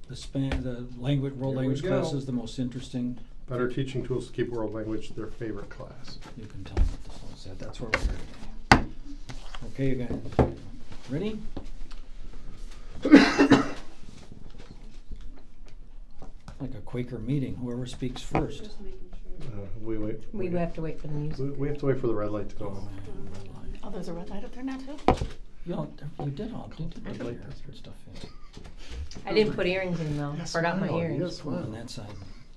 the language, world language class is the most interesting. Better teaching tools to keep world language their favorite class. You can tell them what this one said. That's where we're here today. Okay, you guys ready? Like a Quaker meeting, whoever speaks first. We wait. We have to wait for the music. We have to wait for the red light to go on. Oh, there's a red light up there now too? You did all your stuff in. I didn't put earrings in though. I forgot my earrings. On that side.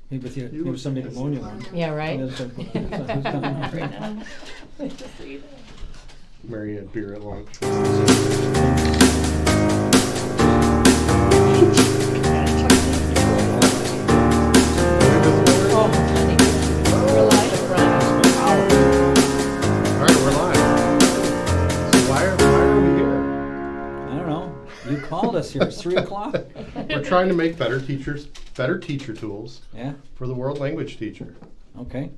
Maybe with you, maybe somebody pneumonia one. Yeah, right? Mary had beer at lunch. Called us here. It's 3 o'clock. We're trying to make better teacher tools. Yeah. For the world language teacher. Okay.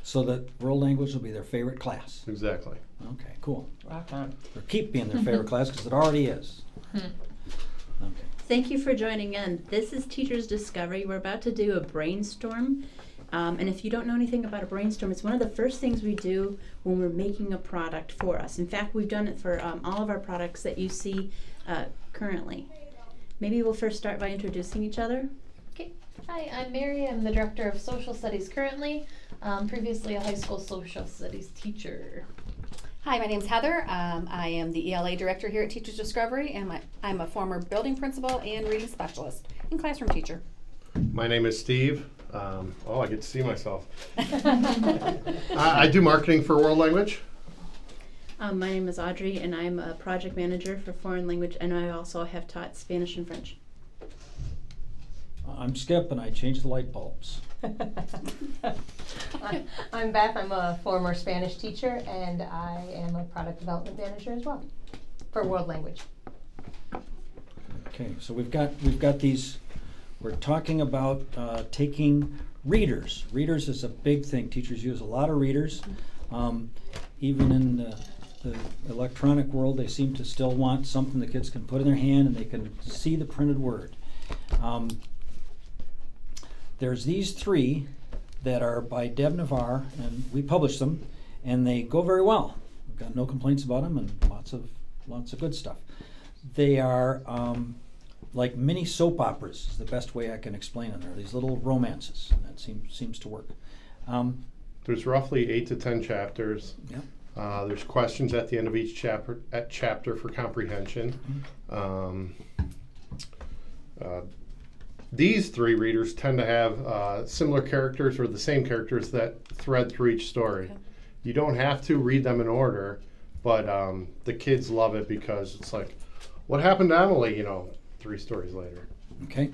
So that world language will be their favorite class. Exactly. Okay. Cool. Rock on. Or keep being their favorite class because it already is. Okay. Thank you for joining in. This is Teachers Discovery. We're about to do a brainstorm. And if you don't know anything about a brainstorm, it's one of the first things we do when we're making a product for us. In fact, we've done it for all of our products that you see currently. Maybe we'll first start by introducing each other. Okay. Hi, I'm Mary. I'm the Director of Social Studies currently. Previously a high school social studies teacher. Hi, my name's Heather. I am the ELA Director here at Teachers Discovery, and I'm a former building principal and reading specialist and classroom teacher. My name is Steve. I get to see myself. I do marketing for world language. My name is Audrey, and I'm a project manager for foreign language, and I also have taught Spanish and French. I'm Skip, and I change the light bulbs. I'm Beth. I'm a former Spanish teacher, and I am a product development manager as well for world language. Okay, so we've got these. We're talking about taking readers. Readers is a big thing. Teachers use a lot of readers. Even in the electronic world, they seem to still want something the kids can put in their hand and they can see the printed word. There's these 3 that are by Deb Navarre, and we published them, and they go very well. We've got no complaints about them and lots of good stuff. They are like mini soap operas is the best way I can explain them. They're these little romances, and that seems to work. There's roughly 8 to 10 chapters. Yeah. There's questions at the end of each chapter for comprehension. These 3 readers tend to have similar characters or the same characters that thread through each story. Okay. You don't have to read them in order, but the kids love it because it's like, what happened to Emily? 3 stories later. Okay,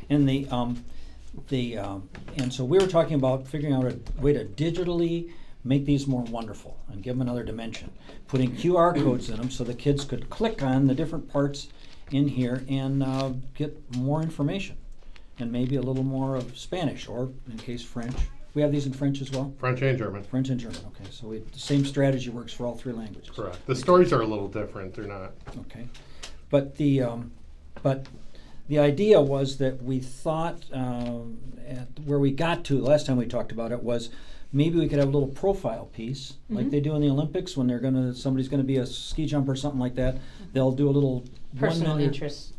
and and so we were talking about figuring out a way to digitally make these more wonderful and give them another dimension. Putting QR codes in them so the kids could click on the different parts in here and get more information and maybe a little more of Spanish or, in case, French. We have these in French as well? French and German. French and German, okay. So the same strategy works for all 3 languages. Correct. The stories are a little different. They're not. Okay. But the idea was that we thought, where we got to last time we talked about it, was maybe we could have a little profile piece, like they do in the Olympics when somebody's gonna be a ski jumper or something like that. They'll do a little personal interest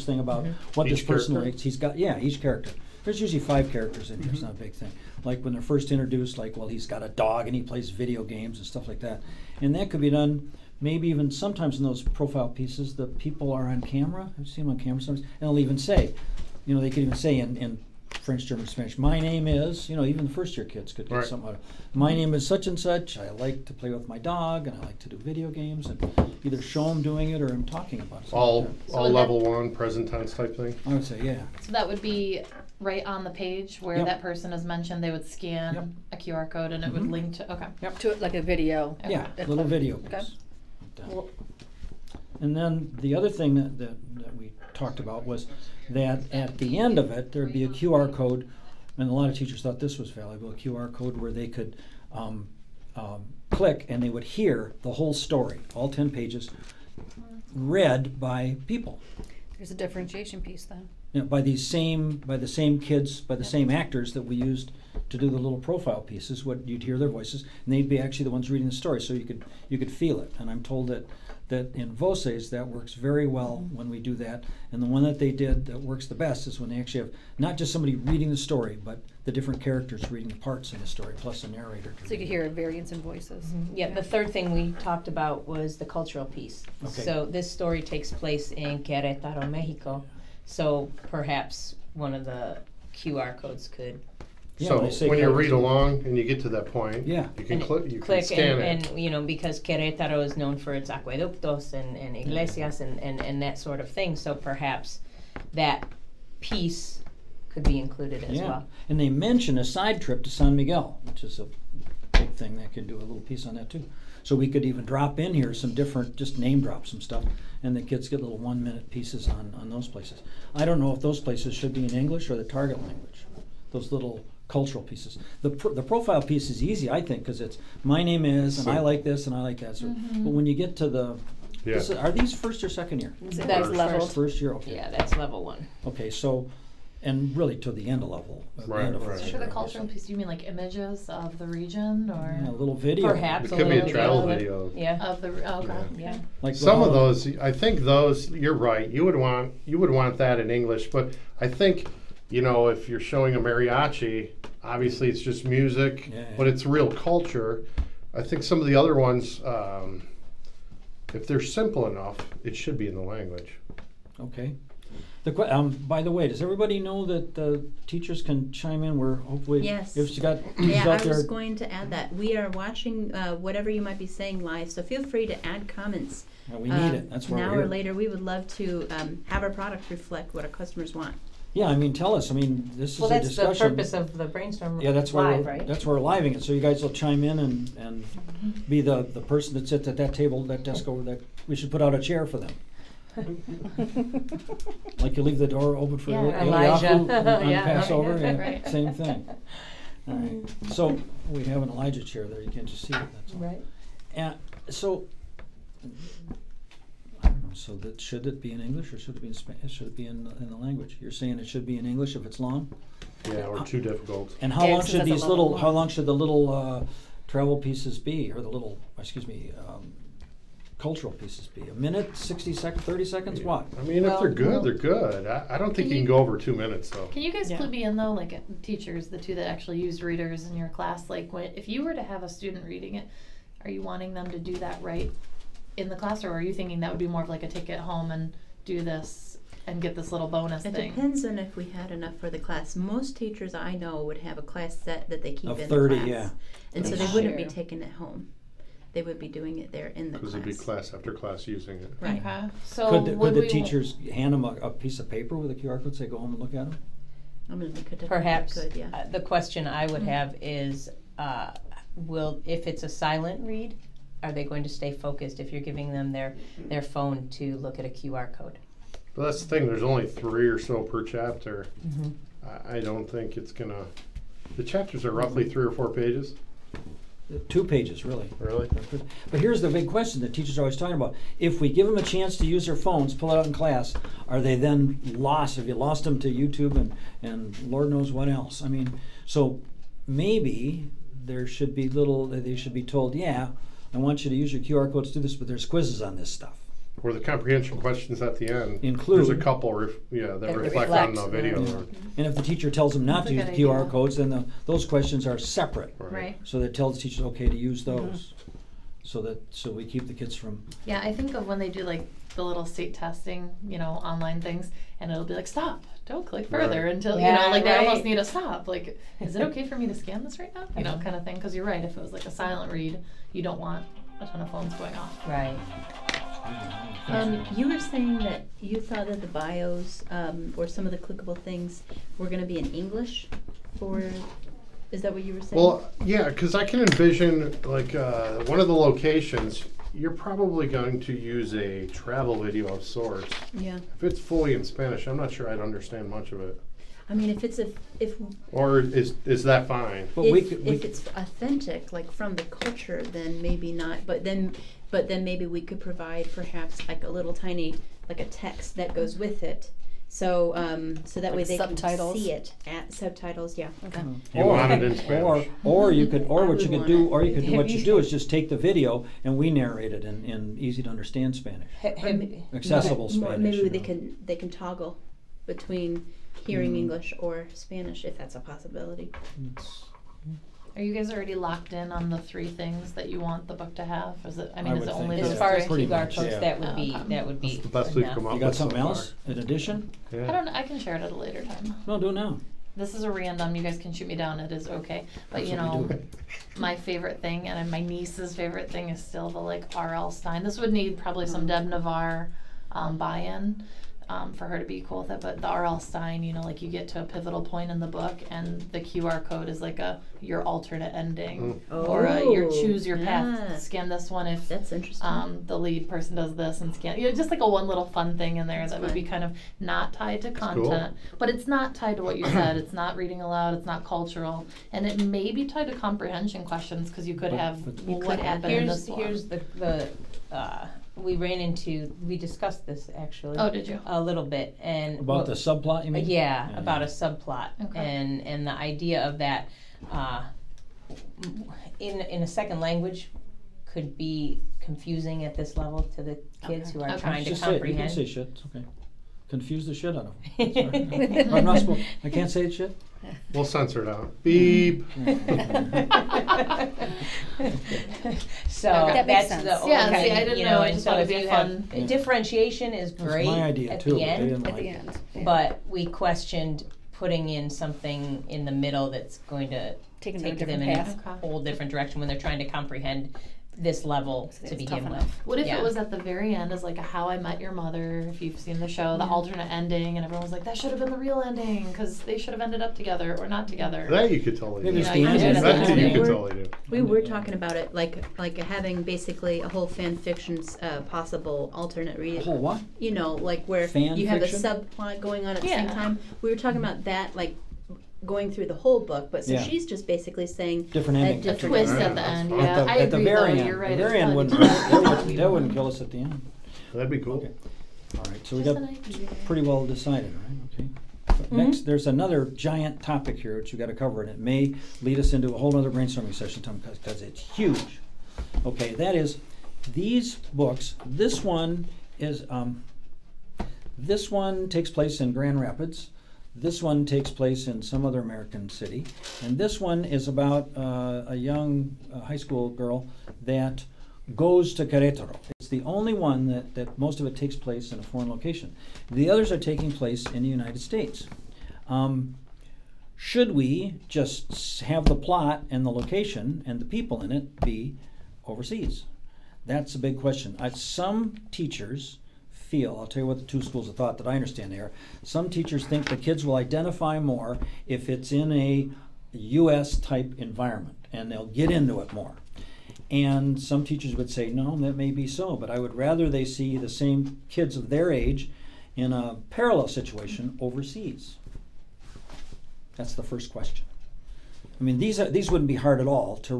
thing about what Each this person character? likes. He's got each character. There's usually 5 characters in here. It's not a big thing. Like when they're first introduced, like, well, he's got a dog and he plays video games and stuff like that. And that could be done. Maybe even sometimes in those profile pieces, the people are on camera. I've seen them on camera sometimes, and they'll even say, they could even say in French, German, Spanish, my name is, even the first year kids could get something out of it. My name is such and such. I like to play with my dog, and I like to do video games, and either show them doing it or I'm talking about it. All level 1, present tense type thing? I would say, yeah. So that would be right on the page where that person is mentioned. They would scan a QR code and it would link to, To it like a video. Okay. Yeah, a little video. Okay. Cool. And then the other thing that we talked about was that at the end of it, there'd be a QR code, and a lot of teachers thought this was valuable, a QR code where they could click and they would hear the whole story, all 10 pages, read by people. There's a differentiation piece then. You know, by the same kids, by the same actors that we used to do the little profile pieces. What you'd hear their voices, and they'd be actually the ones reading the story, so you could feel it. And I'm told that in Voces that works very well when we do that. And the one that they did that works the best is when they actually have not just somebody reading the story, but the different characters reading the parts in the story, plus a narrator. So you can hear a variance in voices. Yeah, the third thing we talked about was the cultural piece. Okay. So this story takes place in Querétaro, Mexico. So perhaps one of the QR codes could Yeah, So when I say when you characters, read along and you get to that point, Yeah. you can and click, you can click scan it. and you know, because Querétaro is known for its aqueductos and iglesias and that sort of thing. So perhaps that piece could be included as well. And they mention a side trip to San Miguel, which is a big thing. That could do a little piece on that too. So we could even drop in here some different, just name drop some stuff, and the kids get little 1-minute pieces on those places. I don't know if those places should be in English or the target language, those little cultural pieces. The profile piece is easy, I think, because it's my name is, and I like this, and I like that. So, but when you get to the, Yeah. are these first or second year? That's leveled. First year, okay. Yeah, that's level 1. Okay, so, and really to the end of level. the Right, end of right. first For year, the I guess. cultural piece, you mean like images of the region or Yeah, a little video. Perhaps It could be a little travel bit. video. Yeah. of the, okay. Yeah. Like the Some of Hall- those, I think those, you're right. You would want that in English, but I think, you know, if you're showing a mariachi, obviously it's just music, Yeah, yeah. but it's real culture. I think some of the other ones, if they're simple enough, it should be in the language. Okay. By the way, does everybody know that teachers can chime in? We're hopefully, Yes. if you got Yeah, out I there. was going to add that. We are watching whatever you might be saying live, so feel free to add comments. We need it. That's why An we're hour here. later, we would love to have our product reflect what our customers want. Yeah, I mean, tell us. I mean, this Well, is a that's the discussion. purpose of the brainstorm Yeah, that's why live, we're, right? that's why we're living it. So you guys will chime in and be the person that sits at that table, that desk over there. We should put out a chair for them. Like you leave the door open for Yeah, Elijah on Yeah, Passover. right, Yeah, right. same thing. All right. So we have an Elijah chair there. You can't just see it. That's all. Right. And so, I don't know. So that should it be in English or should it be in Spanish? Should it be in the language? You're saying it should be in English if it's long. Yeah, or too difficult. And how Yeah, long 'cause should that's a these level little? How one. long should the little travel pieces be, or the little? Excuse me. Cultural pieces be? A minute, 60 seconds, 30 seconds? What? I mean, Well, if they're good, well- they're good. I don't think Can you can you- go over 2 minutes though. Can you guys Yeah. clue me in though, like teachers, the two that actually use readers in your class, like if you were to have a student reading it, are you wanting them to do that right in the class, or are you thinking that would be more of like a take it home and do this and get this little bonus It thing? depends on if we had enough for the class. Most teachers I know would have a class set that they keep Of in 30, the class. yeah. And so They they wouldn't be share. taking it home. They would be doing it there in the Because class. it'd be class after class using it. Right. Okay. So Could would the we- teachers hand them a piece of paper with a QR code? Say, go home and look at them. I mean, we could Perhaps Could, yeah. the question I would have is, if it's a silent read, are they going to stay focused if you're giving them their phone to look at a QR code? But that's the thing. There's only 3 or so per chapter. I don't think it's gonna. The chapters are roughly 3 or 4 pages. 2 pages, really. Really? But here's the big question that teachers are always talking about. If we give them a chance to use their phones, pull it out in class, are they then lost? Have you lost them to YouTube and Lord knows what else? I mean, so maybe there should be they should be told, yeah, I want you to use your QR codes to do this, but there's quizzes on this stuff. Or the comprehension questions at the end. Include- There's a couple, that That reflect on reflect, the video. Yeah. And if the teacher tells them not That's to a use the good QR idea. codes, then those questions are separate. Right. So that tells the teachers, okay, to use those. So we keep the kids from, Yeah, I think of when they do like the little state testing, online things, and it'll be like, stop, don't click further Right. until, Yeah, like they right. almost need a stop. Like, is it okay for me to scan this right now? Kind of thing. Because you're right, if it was like a silent read, you don't want a ton of phones going off. Right. You were saying that you thought that the bios or some of the clickable things were going to be in English, or is that what you were saying? Well, yeah, because I can envision one of the locations. You're probably going to use a travel video of sorts. yeah. If it's fully in Spanish, I'm not sure I'd understand much of it. I mean, if Or is that fine? but if it's authentic, like from the culture, then maybe not. But then maybe we could provide perhaps like a little tiny like a text that goes with it. So so that Like way they subtitles? can see it at subtitles. Yeah. Okay. You want it in Spanish. Or you could, or I what would you could want do, it. or you could do, what you do is just take the video and we narrate it in easy to understand Spanish, accessible Spanish. Maybe you they know. can toggle between hearing English or Spanish if that's a possibility. It's- Are you guys already locked in on the 3 things that you want the book to have? Is it? I mean, I is would it think only so. those As far as 3? Pretty QR much, codes, yeah. that would Oh, be, okay. that would be That's the best we've enough. come up You with got so something far. else in addition? Yeah. I don't. I can share it at a later time. No, do it now. This is a random. You guys can shoot me down. It is okay. But you That's what we know, my favorite thing and my niece's favorite thing is still the like R.L. Stein. This would need probably some Deb Navarre buy-in for her to be cool with it. But the R.L. Stein, you know, like you get to a pivotal point in the book and the QR code is like your alternate ending or your choose your path. Yeah. Scan this one if That's interesting. the lead person does this and scan. You know, just like a one little fun thing in there That's that would be fun. kind of not tied to cool. content, but it's not tied to what you said. It's not reading aloud. It's not cultural, and it may be tied to comprehension questions because you could But- have but- well, You what could have happened in Here's, this here's one. we discussed this actually. Oh, did you? A little bit, and. About what- the subplot, you mean? Yeah, Yeah. about a subplot, Okay. and the idea of that, in a second language, could be confusing at this level to the kids who are Okay. trying to Just say it. You can comprehend. say shit, it's okay. Confuse the shit out of them. I'm not supposed, I can't say it shit? We'll censor it out. Beep. So That makes that's sense. the only Yeah, kind, see, I didn't you know, know, I and just so thought if it'd be you a have fun- differentiation is That was great my idea at too, the but they end, didn't At like the it. end. Yeah. but we questioned putting in something in the middle that's going to Taking them a take them different in path. a whole different direction when they're trying to comprehend this level It's to tough begin with. enough. What if Yeah. it was at the very end as like a How I Met Your Mother, if you've seen the show, the alternate ending, and everyone was like, that should have been the real ending because they should have ended up together or not together. That you could totally Maybe do. it's Yeah, the you end. could do That that. you could We're- totally do. We were talking about it like having basically a whole fan fiction's possible alternate read. Whole what? You know, like where Fan you have fiction? a subplot going on at the same Yeah. time. We were talking about that, like going through the whole book, but so Yeah. she's just basically saying Different a ending. A different twist Yeah, at the that's end, fine. yeah. At the, I at the agree very though, end. you're right. The it's very end fun. wouldn't, that wouldn't kill us at the end. That'd be cool. Okay. All right, so we Just got an idea. pretty well decided, right? Okay. But next, there's another giant topic here which you got to cover, and it may lead us into a whole other brainstorming session, Tom, because it's huge. Okay, that is these books. This one is this one takes place in Grand Rapids. This one takes place in some other American city, and this one is about a young high school girl that goes to Querétaro. It's the only one that most of it takes place in a foreign location. The others are taking place in the United States. Should we just have the plot and the location and the people in it be overseas? That's a big question. Some teachers feel, I'll tell you what the 2 schools of thought that I understand there. Some teachers think the kids will identify more if it's in a U.S. type environment, and they'll get into it more. And some teachers would say, no, that may be so, but I would rather they see the same kids of their age in a parallel situation overseas. That's the first question. I mean, these wouldn't be hard at all to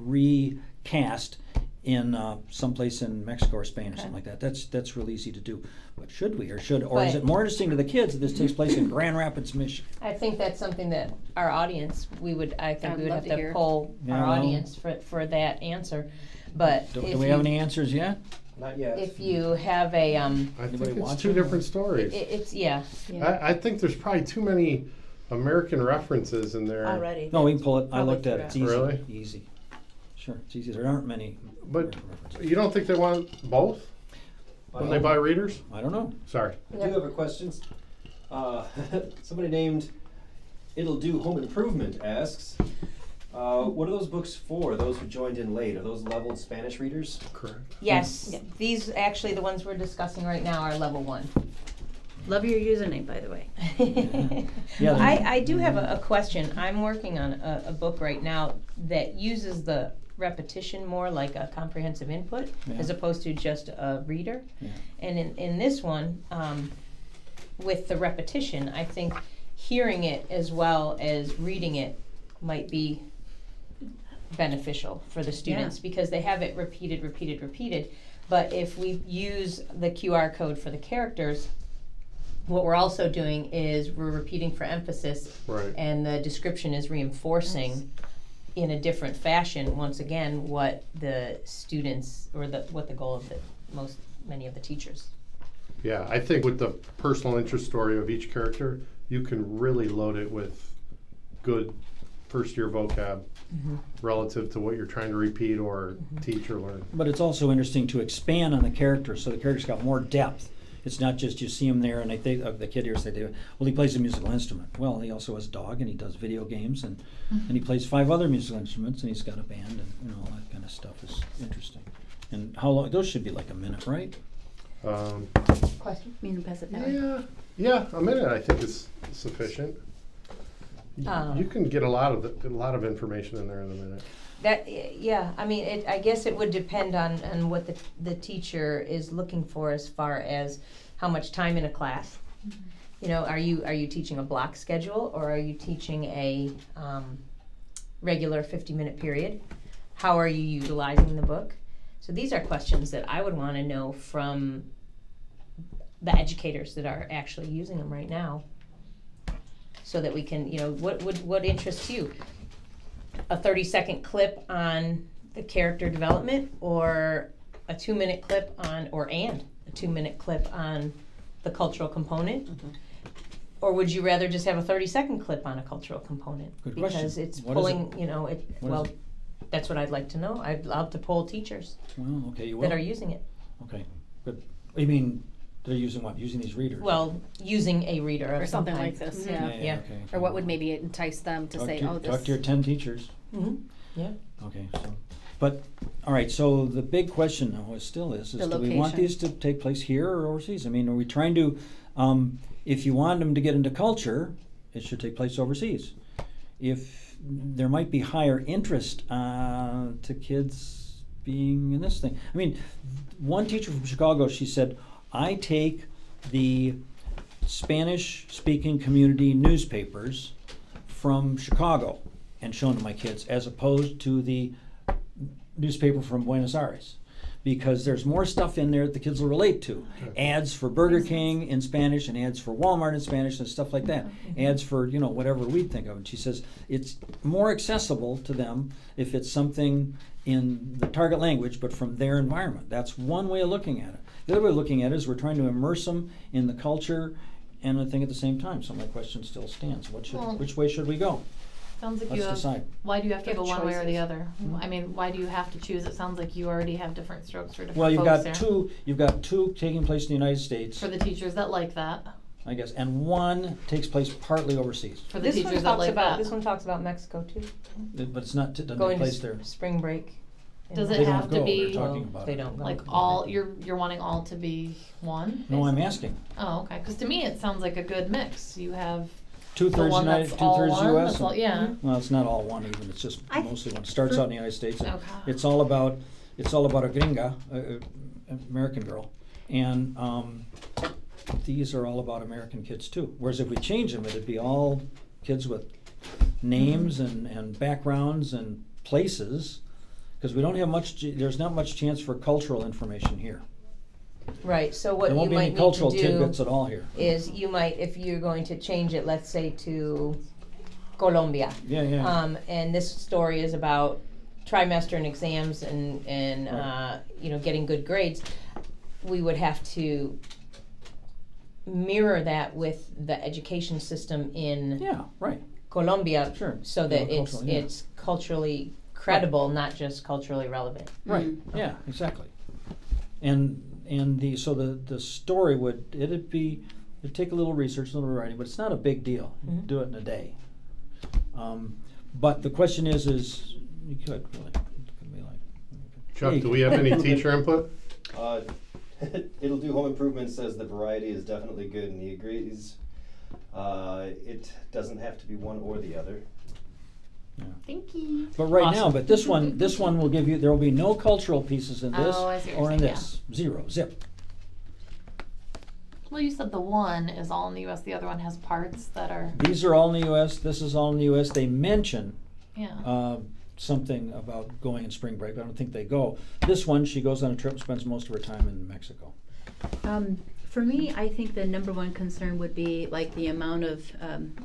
recast in someplace in Mexico or Spain or something like that. That's real easy to do. But should we, or is But- it more interesting to the kids that this takes place in Grand Rapids, Michigan? I think that's something that our audience, I'd we would love have to to hear. poll Yeah, our well- audience for that answer. But Do if we have you- any answers yet? Not yet. if you have a, I Anybody think it's watching? 2 different stories. it's, yeah. I think there's probably too many American references in there. already. No, we can pull it. I Probably looked at it. It's easy. Really? Easy. Sure, it's easy. There aren't many. But references. you don't think they want both when they buy readers? I don't know. Sorry. I do have a question. Somebody named It'll Do Home Improvement asks, what are those books for, those who joined in late? Are those leveled Spanish readers? Correct. Yes, these actually, the ones we're discussing right now are level 1. Love your username, by the way. Yeah, I do have a question. I'm working on a book right now that uses the repetition more like a comprehensive input as opposed to just a reader. Yeah. And in this one, with the repetition, I think hearing it as well as reading it might be beneficial for the students because they have it repeated. But if we use the QR code for the characters, what we're also doing is we're repeating for emphasis, Right. and the description is reinforcing in a different fashion, once again, what the students, or what the goal of many of the teachers. Yeah, I think with the personal interest story of each character, you can really load it with good first-year vocab relative to what you're trying to repeat or teach or learn. But it's also interesting to expand on the characters, so the character's got more depth. It's not just you see him there and they the kid here say, well, he plays a musical instrument. Well, he also has a dog and he does video games and he plays 5 other musical instruments and he's got a band and all that kind of stuff is interesting. And how long? Those should be like a minute, right? Question? You mean pass it back? Yeah, a minute I think is sufficient. You can get a lot of information in there in a minute. I mean, I guess it would depend on what the teacher is looking for as far as how much time in a class. You know, are you teaching a block schedule, or are you teaching a regular 50-minute period? How are you utilizing the book? So these are questions that I would want to know from the educators that are actually using them right now, so that we can, you know, what interests you? A 30-second clip on the character development, or a 2-minute clip on, a 2-minute clip on the cultural component? Or would you rather just have a 30-second clip on a cultural component? Good because question. it's What is pulling, it? you know, that's what I'd like to know. I'd love to poll teachers Well, okay, you will. that are using it. Okay, good. You mean they're using what? Using these readers? Well, using a reader of Or some something kind. like this, Mhm. yeah. yeah, okay. Or what would maybe entice them to say, oh, Talk this. to your 10 teachers. Mhm. Yeah. Okay, so, but, all right, so the big question now still is The do we want location. these to take place here or overseas? I mean, are we trying to, if you want them to get into culture, it should take place overseas. If there might be higher interest to kids being in this thing. I mean, one teacher from Chicago, she said, I take the Spanish-speaking community newspapers from Chicago and show them to my kids, as opposed to the newspaper from Buenos Aires, because there's more stuff in there that the kids will relate to. Ads for Burger King in Spanish, and ads for Walmart in Spanish, and stuff like that. Ads for, you know, whatever we think of. And she says it's more accessible to them if it's something in the target language, but from their environment. That's one way of looking at it. The other way of looking at it is we're trying to immerse them in the culture and the thing at the same time. So my question still stands. Which way should we go? Sounds like Let's you have. decide. Why do you have to You go have one way or the choices. other? I mean, why do you have to choose? It sounds like you already have different strokes for different Well, you've folks got there. you've got two taking place in the United States, For the teachers that like that. I guess, and one takes place partly overseas. For the This one teachers that talks like about that. this one talks about Mexico too. But it's not doesn't take Going place to there. spring break. Does They it don't have to go, be they're talking about They it. don't go. like all? You're wanting all to be one? No, I'm asking. Oh, okay. Because to me, it sounds like a good mix. You have the 2/3 one United, that's all 2/3 one. U.S. That's all, and- yeah. Well, it's not all one even. It's just mostly one. It starts out in the United States. And Okay. it's all about a gringa, American girl, and these are all about American kids too. Whereas if we change them, it'd be all kids with names and backgrounds and places, because we don't have much. There's not much chance for cultural information here. Right. So what There won't you be might any need cultural to do tidbits at all here. is you might, if you're going to change it, let's say to Colombia. Yeah, yeah. And this story is about trimester and exams and Right. you know, getting good grades. We would have to mirror that with the education system in Yeah, right. Colombia, Sure. so that More it's cultural, yeah. it's culturally credible, not just culturally relevant. Right. Yeah, exactly. And the story it'd take a little research, a little writing, but it's not a big deal. You can do it in a day. But the question is you could really. It could be like. Chuck, Hey. do we have any teacher input? It'll Do Home Improvement says the variety is definitely good, and he agrees. It doesn't have to be one or the other. Thank you. But right Awesome. now, but this one will give you. There will be no cultural pieces in this Oh, I see what or you're in saying, this. Zero, zip. Well, you said the one is all in the U.S. The other one has parts that are. These are all in the U.S. This is all in the U.S. They mention Yeah. something about going in spring break. I don't think they go. This one, she goes on a trip and spends most of her time in Mexico. For me, I think the number one concern would be like the amount of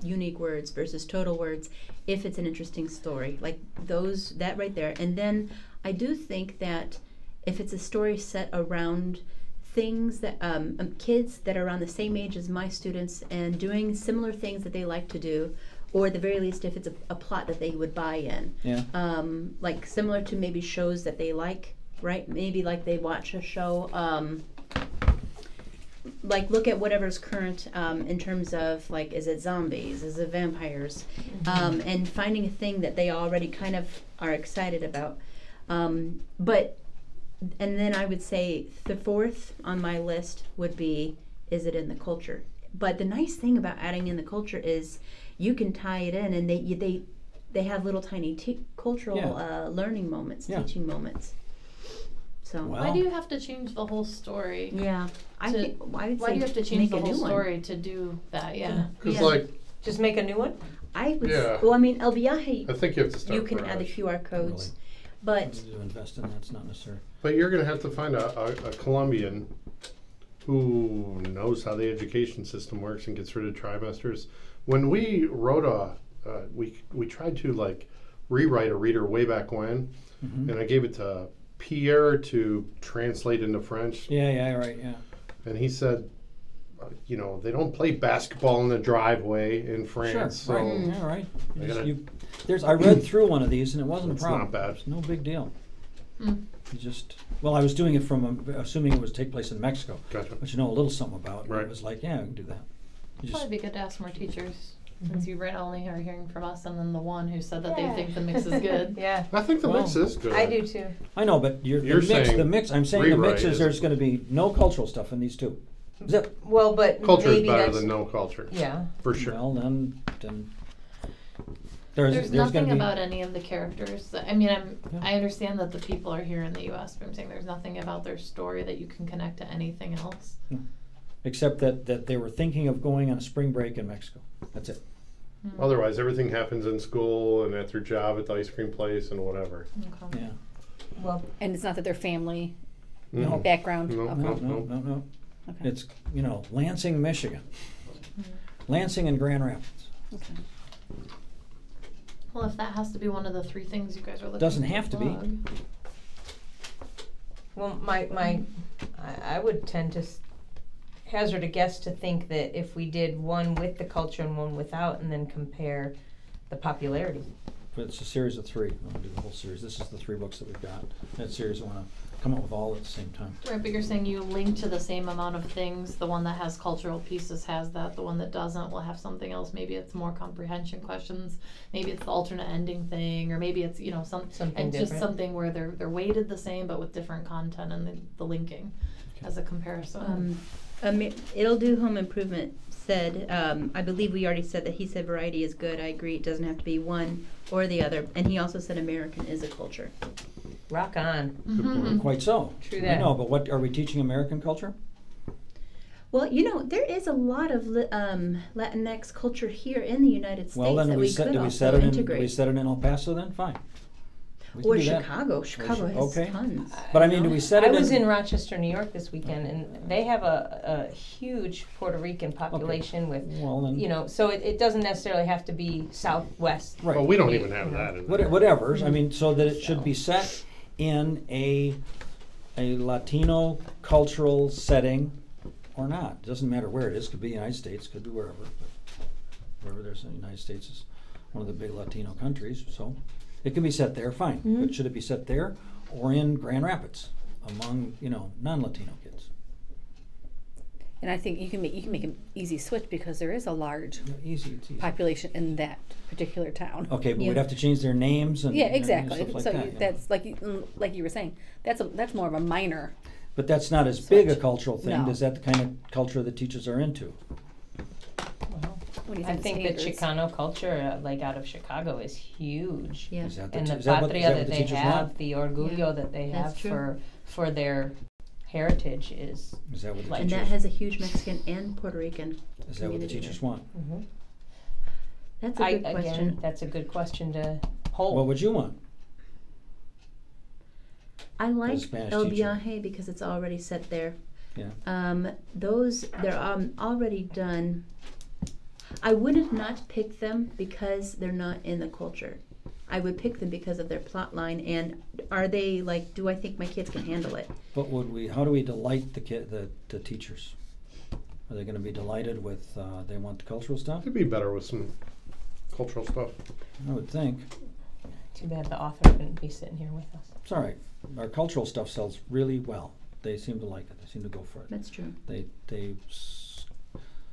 unique words versus total words if it's an interesting story, like that right there. And then I do think that if it's a story set around things that kids that are around the same age as my students and doing similar things that they like to do, or at the very least if it's a plot that they would buy in, like similar to maybe shows that they like, right? Maybe like they watch a show, like look at whatever's current in terms of like, is it zombies, is it vampires, and finding a thing that they already kind of are excited about. And then I would say the fourth on my list would be, is it in the culture? But the nice thing about adding in the culture is you can tie it in, and they have little tiny cultural learning moments, teaching moments. So why do you have to change the whole story? Yeah, why do you have to change the whole story to do that? Yeah, because like just make a new one. I would. Well, I mean, El Viaje. I think you have to start. You can add the QR codes, but to invest in that's not necessary. But you're going to have to find a Colombian who knows how the education system works and gets rid of trimesters. When we wrote we tried to like rewrite a reader way back when, and I gave it to Pierre to translate into French. Yeah. And he said, you know, they don't play basketball in the driveway in France. Sure, so right. I read through one of these and it wasn't a problem. It's not bad. It's no big deal. I was doing it from assuming it was take place in Mexico, which you know a little something about. Right. It was like, yeah, we can do that. It'd probably be good to ask more teachers, since you only are hearing from us and then the one who said that they think the mix is good. Yeah. I think the mix is good. I do too. I know, but the mix. I'm saying the mix is there's going to be no cultural stuff in these two. Zip. Well, but culture maybe is better than no culture. Yeah. For sure. Well, then there's nothing about any of the characters. I mean, I understand that the people are here in the U.S., but I'm saying there's nothing about their story that you can connect to anything else. Except that they were thinking of going on a spring break in Mexico. That's it. Otherwise, everything happens in school and at their job at the ice cream place and whatever. Okay. Yeah. Well, and it's not that their family No. background. No. Okay. It's Lansing, Michigan. Lansing and Grand Rapids. Okay. Well, if that has to be one of the three things you guys are looking Doesn't have to be. Well, I would tend to hazard a guess to think that if we did one with the culture and one without, and then compare the popularity. But it's a series of three. I want to do the whole series. This is the 3 books that we've got. That series, I want to come up with all at the same time. Right, but you're saying you link to the same amount of things. The one that has cultural pieces has that. The one that doesn't will have something else. Maybe it's more comprehension questions. Maybe it's the alternate ending thing, or maybe it's something just different. something where they're weighted the same but with different content and the linking as a comparison. It'll Do Home Improvement said, I believe we already said that he said variety is good. I agree. It doesn't have to be one or the other. And he also said American is a culture. Rock on. Mm-hmm. Quite so. True that. I know, but what are we teaching American culture? Well, there is a lot of Latinx culture here in the United States Well, then that do we set it in El Paso then? Fine. Or Chicago. Chicago has tons. But I mean, do we set it I was in Rochester, New York this weekend, and they have a huge Puerto Rican population with, so it doesn't necessarily have to be Southwest. Right. Well, we don't even have that. Whatever. I mean, so that it should be set in a Latino cultural setting or not. It doesn't matter where it is. It could be the United States, could be wherever. But wherever there's the United States is one of the big Latino countries, so it can be set there, fine. But should it be set there or in Grand Rapids among, non-Latino kids? And I think you can make an easy switch because there is a large it's easy. population in that particular town. Okay, but we'd have to change their names and exactly. and stuff like So that, that's like you were saying. That's more of a minor. But that's not as big a cultural thing. No. Is that the kind of culture that teachers are into? What do you I think? think that Chicano culture, out of Chicago, is huge. Yeah. Is that And the is that what patria that they teachers have, want? the orgullo that they That's have true. for their heritage is. Is that what the And teachers? that has a huge Mexican and Puerto Rican Is that what the community teachers there. want? That's a good question. Again, that's a good question to hold. What would you want? I like Spanish El teacher. Viaje because it's already set there. Yeah. They're already done. I would not pick them because they're not in the culture. I would pick them because of their plot line, and are they like, do I think my kids can handle it? But how do we delight the teachers? Are they going to be delighted with, they want the cultural stuff? Could be better with some cultural stuff. I would think. Too bad the author couldn't be sitting here with us. It's all right. Our cultural stuff sells really well. They seem to like it. They seem to go for it. That's true. They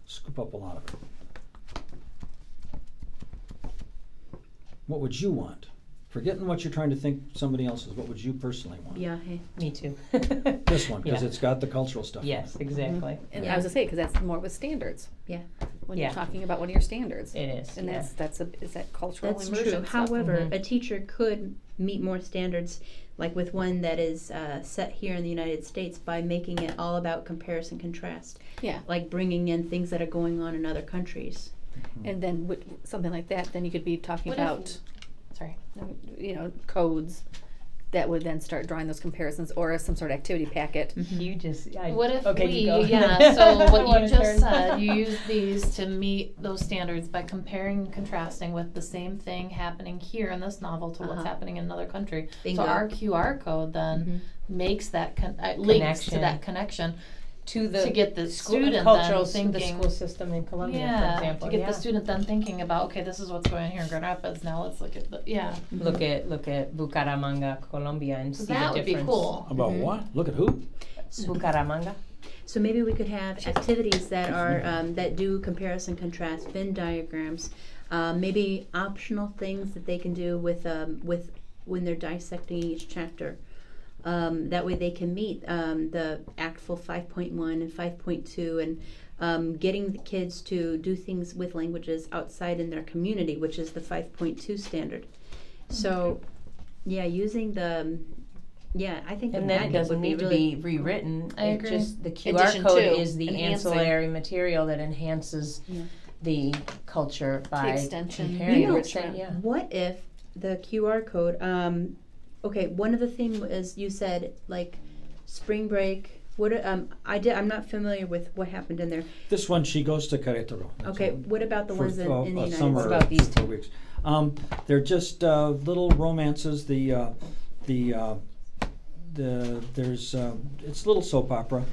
scoop up a lot of it. What would you want? Forgetting what you're trying to think somebody else is, what would you personally want? Viaje. Me too. This one, because Yeah. it's got the cultural stuff. in Yes, it. exactly. And Yeah. I was gonna say, because that's more with standards. Yeah. When Yeah. you're talking about one of your standards. It is. And yeah. is that cultural That's immersion true. stuff. However, Mhm. a teacher could meet more standards, like with one that is set here in the United States, by making it all about comparison contrast, Yeah. like bringing in things that are going on in other countries. And then with something like that, then you could be talking What if- about, codes that would then start drawing those comparisons, or some sort of activity packet. You just. What if okay, you go. so I what wanna you just turn. said, you use these to meet those standards by comparing and contrasting with the same thing happening here in this novel to what's Uh-huh. happening in another country. Bingo. So our QR code then makes that links to Connection. that connection to the to get the school, student cultural then the thinking. school system in Colombia, for Yeah, example. to get yeah. the student then thinking about, okay, this is what's going on here in Grand Rapids. Now let's look at the Look at Bucaramanga, Colombia, and So see that the would be difference. cool. About what? Look at who? Bucaramanga. So maybe we could have activities that are that do comparison contrast, Venn diagrams, maybe optional things that they can do with when they're dissecting each chapter. That way they can meet the ACTFL 5.1 and 5.2, and getting the kids to do things with languages outside in their community, which is the 5.2 standard. So, yeah, using the I think And the then it packet doesn't would be need to really be rewritten. I agree. Just the QR Addition code to, is the enhancing. ancillary material that enhances Yeah. the culture by extension. comparing You know, it. Yeah. What if the QR code? Okay, one of the things is you said like spring break. What I'm not familiar with what happened in there. This one, she goes to Querétaro. That's Okay, all. what about the For ones in the United summer, States? What about these for 4 weeks. They're just little romances. It's a little soap opera.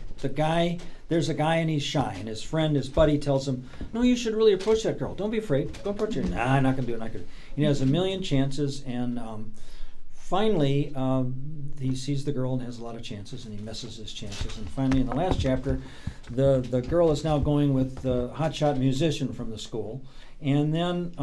There's a guy and he's shy, and his buddy tells him, "No, you should really approach that girl. Don't be afraid. Go approach her." "Nah, I'm not gonna do it. Not gonna." He has a million chances, and finally, he sees the girl and has a lot of chances, and he misses his chances. And finally, in the last chapter, the girl is now going with the hotshot musician from the school, and then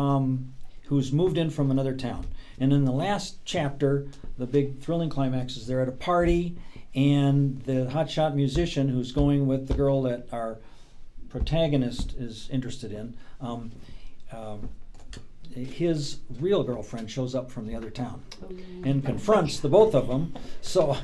who's moved in from another town. And in the last chapter, the big thrilling climax is they're at a party, and the hotshot musician who's going with the girl that our protagonist is interested in, his real girlfriend shows up from the other town and confronts the both of them. So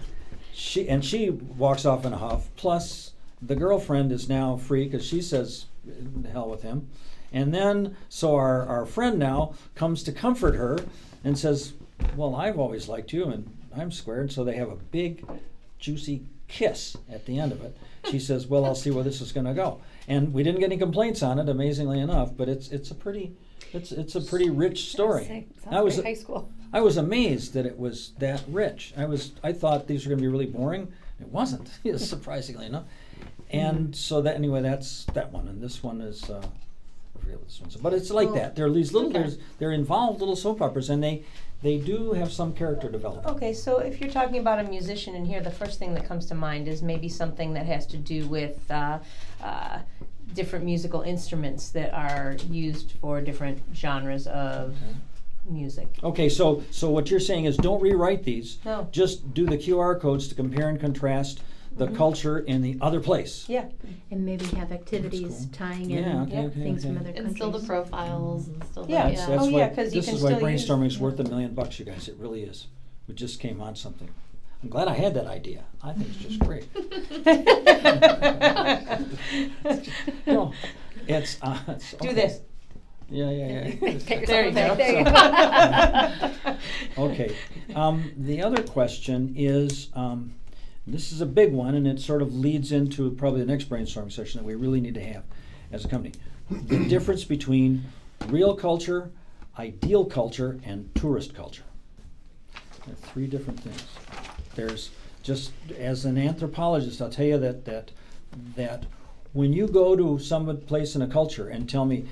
she walks off in a huff. Plus, the girlfriend is now free because she says, "The hell with him." And then, so our friend now comes to comfort her and says, "Well, I've always liked you, and I'm squared." So they have a big, juicy kiss at the end of it. She says, "Well, I'll see where this is going to go." And we didn't get any complaints on it, amazingly enough. But it's a pretty rich story. Sounds like high school. I was amazed that it was that rich. I thought these were going to be really boring. It wasn't, surprisingly enough. And so that's that one. And this one is. I forget what this one's. But it's like that. There are these little. They're involved little soap operas, and they do have some character development. Okay, so if you're talking about a musician in here, the first thing that comes to mind is maybe something that has to do with different musical instruments that are used for different genres of music. Okay, so what you're saying is don't rewrite these. No. Just do the QR codes to compare and contrast the culture in the other place. Yeah. And maybe have activities cool. tying Yeah, in okay, things from okay. other And countries. still the profiles and still Yeah. the, That's Oh, why, yeah, 'cause you this can is why still use- brainstorming's worth $1 million, you guys. It really is. We just came on something. I'm glad I had that idea. I think it's just great. No, it's Do okay. this. Yeah. Pat There you yourself go. on the back. There you go. Okay. The other question is, this is a big one, and it sort of leads into probably the next brainstorming session that we really need to have as a company. The difference between real culture, ideal culture, and tourist culture. There are three different things. There's just, as an anthropologist, I'll tell you that when you go to some place in a culture and tell me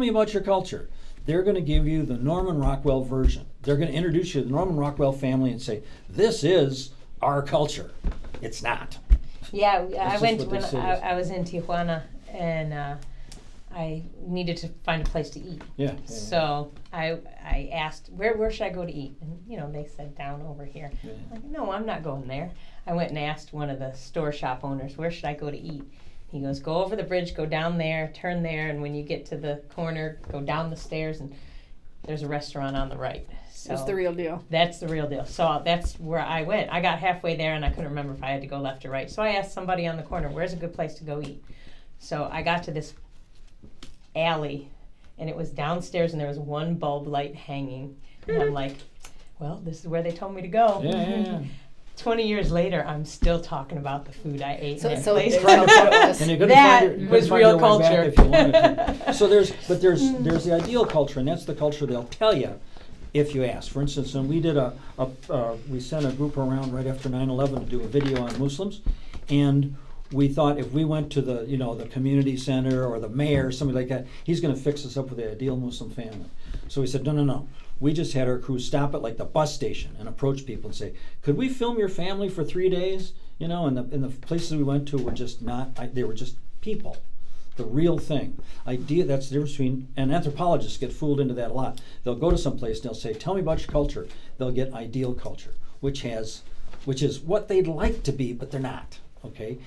about your culture, they're going to give you the Norman Rockwell version. They're going to introduce you to the Norman Rockwell family and say, this is our culture. It's not. Yeah, I just went what they when say it is. I was in Tijuana, and I needed to find a place to eat. Yeah. So I asked, where should I go to eat? And they said down over here. Yeah. I'm like, no, I'm not going there. I went and asked one of the store shop owners, where should I go to eat? He goes, go over the bridge, go down there, turn there, and when you get to the corner, go down the stairs, and there's a restaurant on the right. So That's the real deal. that's the real deal. So that's where I went. I got halfway there, and I couldn't remember if I had to go left or right. So I asked somebody on the corner, where's a good place to go eat? So I got to this alley, and it was downstairs, and there was one bulb light hanging. And I'm like, well, this is where they told me to go. Yeah. 20 years later, I'm still talking about the food I ate So- in that so place. it's right up what it was. And you're gonna That find your, was find real your way culture. back if you wanted to. So there's the ideal culture, and that's the culture they'll tell you if you ask. For instance, when we did we sent a group around right after 9/11 to do a video on Muslims, and we thought if we went to the the community center or the mayor or somebody like that, he's going to fix us up with the ideal Muslim family. So we said, no. We just had our crew stop at like the bus station and approach people and say, could we film your family for 3 days? And the places we went to were just not, they were just people. The real thing. That's the difference between, and anthropologists get fooled into that a lot. They'll go to some place and they'll say, tell me about your culture. They'll get ideal culture, which is what they'd like to be, but they're not, okay?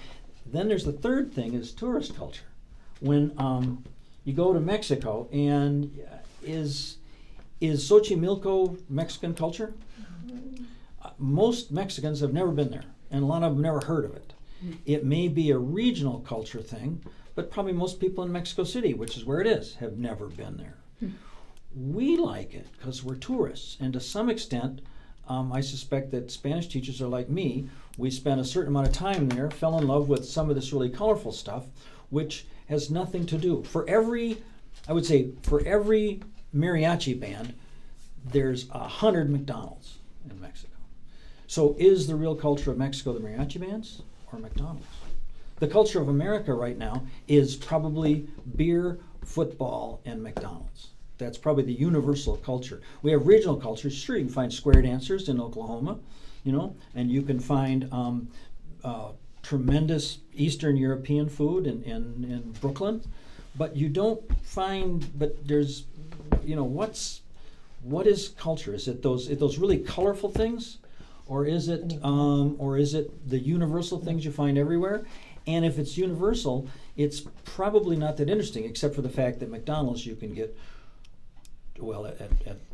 Then there's the third thing is tourist culture. When you go to Mexico, and is Xochimilco Mexican culture? Most Mexicans have never been there, and a lot of them never heard of it. It may be a regional culture thing, but probably most people in Mexico City, which is where it is, have never been there. We like it because we're tourists, and to some extent, I suspect that Spanish teachers are like me. We spent a certain amount of time there, fell in love with some of this really colorful stuff, which has nothing to do. For every mariachi band, there's 100 McDonald's in Mexico. So is the real culture of Mexico the mariachi bands or McDonald's? The culture of America right now is probably beer, football, and McDonald's. That's probably the universal culture. We have regional cultures. Sure, you can find square dancers in Oklahoma, and you can find tremendous Eastern European food in Brooklyn, but you don't find. But there's, what is culture? Is it those really colorful things, or is it the universal things you find everywhere? And if it's universal, it's probably not that interesting, except for the fact that McDonald's you can get. Well, at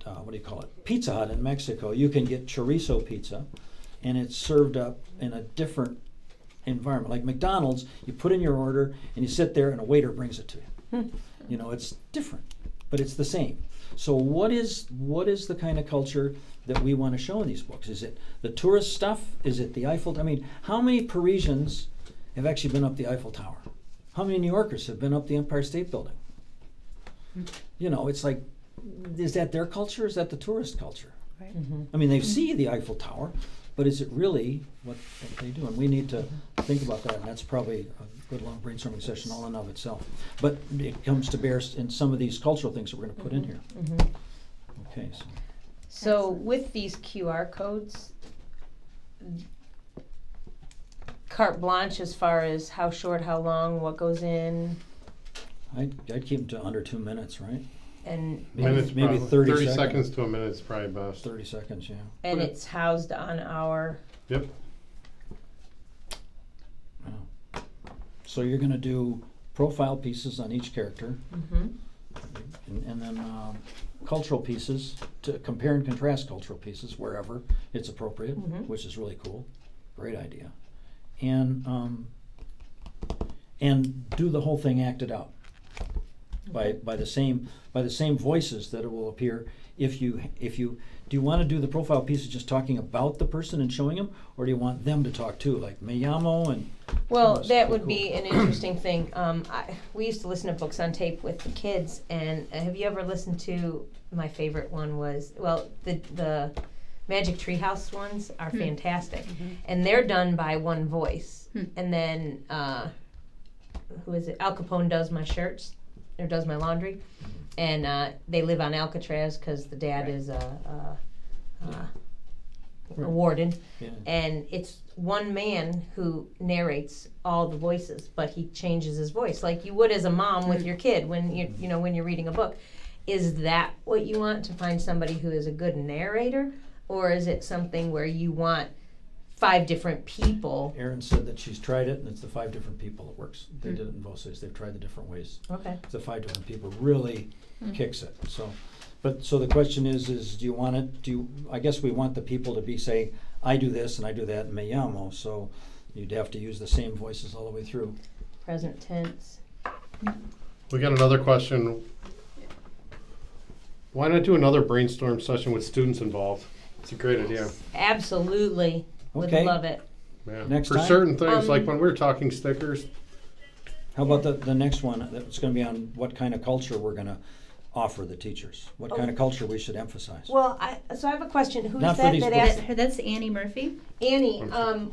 what do you call it? Pizza Hut in Mexico, you can get chorizo pizza, and it's served up in a different environment. Like McDonald's, you put in your order and you sit there, and a waiter brings it to you. It's different, but it's the same. So what is the kind of culture that we want to show in these books? Is it the tourist stuff? Is it the Eiffel? I mean, how many Parisians have actually been up the Eiffel Tower? How many New Yorkers have been up the Empire State Building? It's like, is that their culture? Is that the tourist culture? Right. I mean, they see the Eiffel Tower, but is it really what they do? And we need to think about that, and that's probably a good long brainstorming session all in of itself. But it comes to bear in some of these cultural things that we're going to put in here. Okay. So with these QR codes, carte blanche as far as how short, how long, what goes in, I'd keep them to under 2 minutes, right? and Minutes, maybe probably. 30 seconds to a minute is probably best. 30 seconds, yeah. and it's housed on our. Yep. So you're going to do profile pieces on each character, and then cultural pieces to compare and contrast cultural pieces wherever it's appropriate, which is really cool. Great idea. And do the whole thing acted out. by the same voices that it will appear if you do you want to do the profile piece of just talking about the person and showing them, or do you want them to talk too, like me llamo and Well, that's that cool, would cool. be an interesting thing. We used to listen to books on tape with the kids, and have you ever listened to, my favorite one was, well, the Magic Treehouse ones are fantastic, and they're done by one voice. And then, who is it? Al Capone does my shirts, or does my laundry, and they live on Alcatraz because the dad is a warden. Yeah. And it's one man who narrates all the voices, but he changes his voice like you would as a mom with your kid when when you're reading a book. Is that what you want, to find somebody who is a good narrator, or is it something where you want 5 different people? Erin said that she's tried it, and it's the 5 different people that works. They did it in both cities. They've tried the different ways. Okay. The 5 different people really kicks it. So the question is do you want it? I guess we want the people to be say, I do this and I do that, and me llamo. So you'd have to use the same voices all the way through. Present tense. We got another question. Why not do another brainstorm session with students involved? It's a great idea. Absolutely. Would Okay. love it. Yeah. Next For time? certain things, like when we were talking stickers, How about the next one? That's going to be on what kind of culture we're going to offer the teachers. What kind of culture we should emphasize. Well, so I have a question. Who's Not for that these that books. asked? That's Annie Murphy. Annie,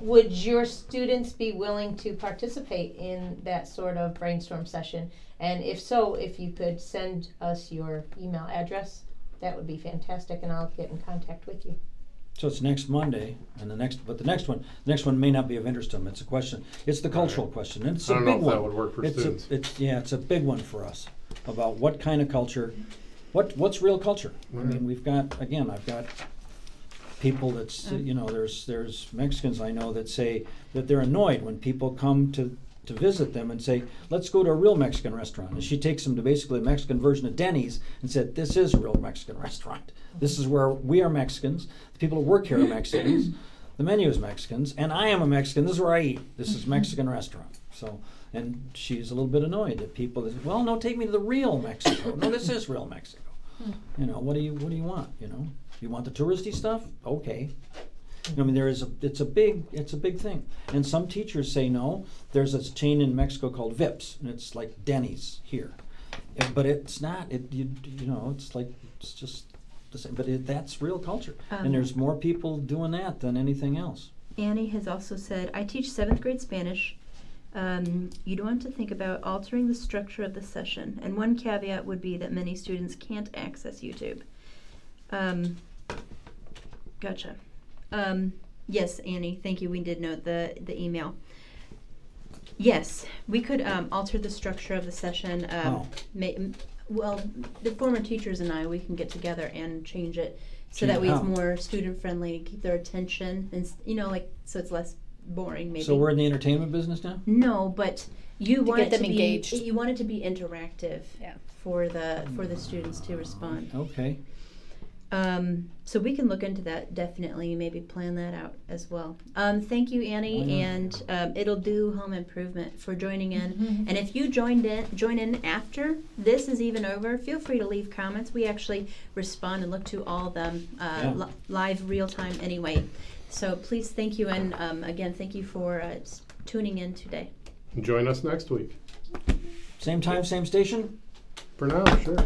would your students be willing to participate in that sort of brainstorm session? And if so, if you could send us your email address, that would be fantastic, and I'll get in contact with you. So it's next Monday, and the next one may not be of interest to them. It's a question. It's the cultural question, and it's I a don't big know if one. that would work for students. It's a big one for us about what kind of culture, what's real culture. I mean, I've got people that's there's Mexicans I know that say that they're annoyed when people come to visit them and say, let's go to a real Mexican restaurant. And she takes them to basically a Mexican version of Denny's and said, this is a real Mexican restaurant. This is where we are Mexicans. The people who work here are Mexicans. The menu is Mexicans. And I am a Mexican. This is where I eat. This is a Mexican restaurant. So, and she's a little bit annoyed at people that say, well, no, take me to the real Mexico. No, this is real Mexico. What do you want? You want the touristy stuff? Okay. I mean, it's a big thing, and some teachers say no. There's a chain in Mexico called Vips, and it's like Denny's here, but it's not. It's just the same. But that's real culture, and there's more people doing that than anything else. Annie has also said, I teach 7th grade Spanish. You'd want to think about altering the structure of the session, and one caveat would be that many students can't access YouTube. Gotcha. Yes, Annie, thank you. We did note the email. Yes, we could alter the structure of the session. Well, the former teachers and I, we can get together and change it so that way it's more student friendly, keep their attention, and so it's less boring. Maybe. So we're in the entertainment business now? No, but you want get it to them engaged. You want it to be interactive. Yeah. For the students to respond. Okay. So we can look into that, definitely, maybe plan that out as well. Thank you, Annie, and It'll Do Home Improvement for joining in. And if you join in after this is even over, feel free to leave comments. We actually respond and look to all of them live, real time anyway. So please, thank you, and again, thank you for tuning in today. Join us next week. Same time, same station? For now, sure.